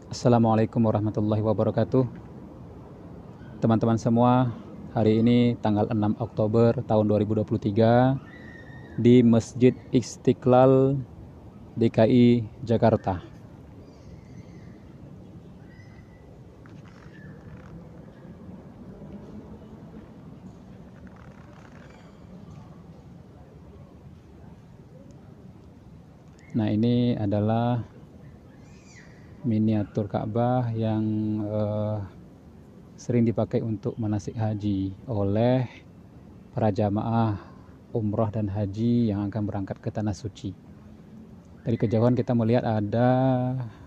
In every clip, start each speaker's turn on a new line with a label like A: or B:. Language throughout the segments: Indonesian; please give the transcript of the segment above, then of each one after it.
A: Assalamualaikum warahmatullahi wabarakatuh. Teman-teman semua, hari ini tanggal 6 Oktober tahun 2023 di Masjid Istiqlal DKI Jakarta. Nah, ini adalah miniatur Ka'bah yang sering dipakai untuk manasik haji oleh para jamaah umrah dan haji yang akan berangkat ke Tanah Suci. Dari kejauhan kita melihat ada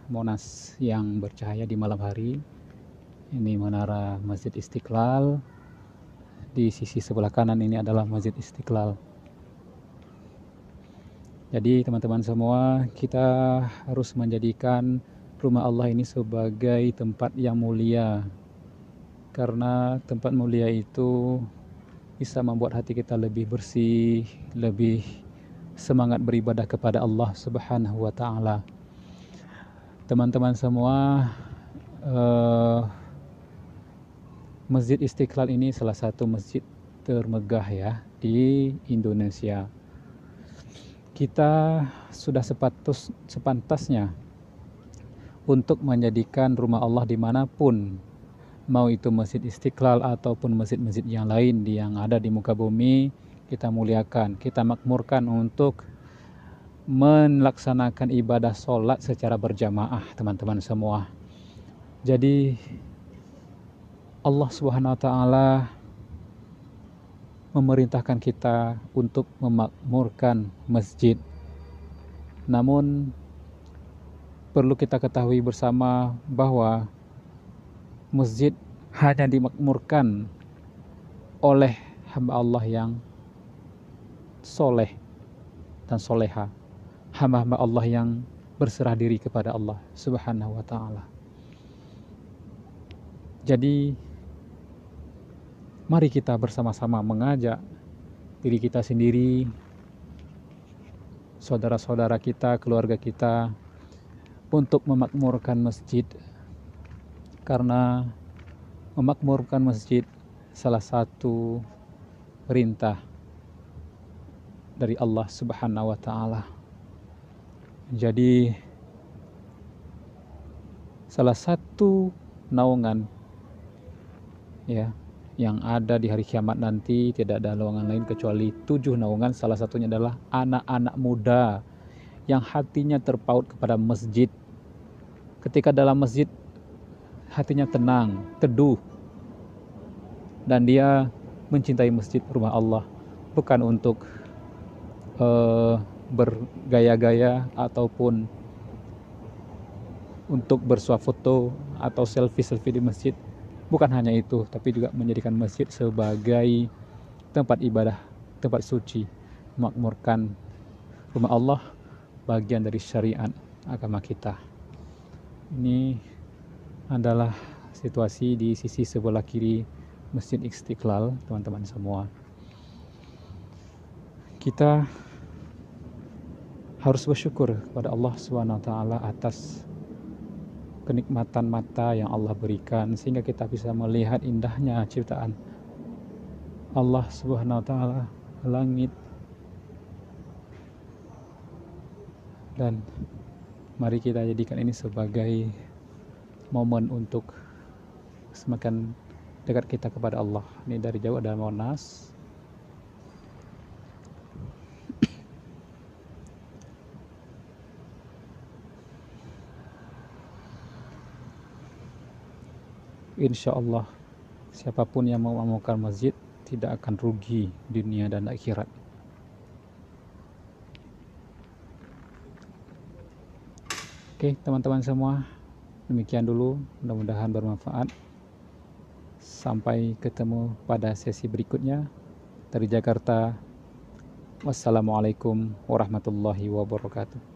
A: Monas yang bercahaya di malam hari. Ini menara Masjid Istiqlal. Di sisi sebelah kanan ini adalah Masjid Istiqlal. Jadi teman-teman semua, kita harus menjadikan rumah Allah ini sebagai tempat yang mulia. Karena tempat mulia itu bisa membuat hati kita lebih bersih, lebih semangat beribadah kepada Allah Subhanahu wa taala. Teman-teman semua, Masjid Istiqlal ini salah satu masjid termegah ya di Indonesia. Kita sudah sepantasnya untuk menjadikan rumah Allah dimanapun, mau itu Masjid Istiqlal ataupun masjid-masjid yang lain yang ada di muka bumi, kita muliakan, kita makmurkan untuk melaksanakan ibadah sholat secara berjamaah, teman-teman semua. Jadi Allah Subhanahu wa taala memerintahkan kita untuk memakmurkan masjid. Namun perlu kita ketahui bersama bahwa masjid hanya dimakmurkan oleh hamba Allah yang soleh dan soleha, hamba-hamba Allah yang berserah diri kepada Allah Subhanahu wa ta'ala. Jadi mari kita bersama-sama mengajak diri kita sendiri, saudara-saudara kita, keluarga kita untuk memakmurkan masjid. Karena memakmurkan masjid salah satu perintah dari Allah Subhanahu wa taala. Jadi salah satu naungan ya yang ada di hari kiamat nanti, tidak ada naungan lain kecuali 7 naungan. Salah satunya adalah anak-anak muda yang hatinya terpaut kepada masjid. Ketika dalam masjid hatinya tenang, teduh, dan dia mencintai masjid, rumah Allah, bukan untuk bergaya-gaya ataupun untuk bersuah foto atau selfie-selfie di masjid. Bukan hanya itu, tapi juga menjadikan masjid sebagai tempat ibadah, tempat suci, memakmurkan rumah Allah, bagian dari syariat agama kita. Ini adalah situasi di sisi sebelah kiri Masjid Istiqlal, teman-teman semua. Kita harus bersyukur kepada Allah SWT atas kenikmatan mata yang Allah berikan, sehingga kita bisa melihat indahnya ciptaan Allah Subhanahu wa taala, langit, dan mari kita jadikan ini sebagai momen untuk semakin dekat kita kepada Allah. Ini dari jauh ada Monas. Insya Allah siapapun yang mau memakmurkan masjid tidak akan rugi dunia dan akhirat. Oke teman-teman semua, demikian dulu, mudah-mudahan bermanfaat. Sampai ketemu pada sesi berikutnya. Dari Jakarta, wassalamualaikum warahmatullahi wabarakatuh.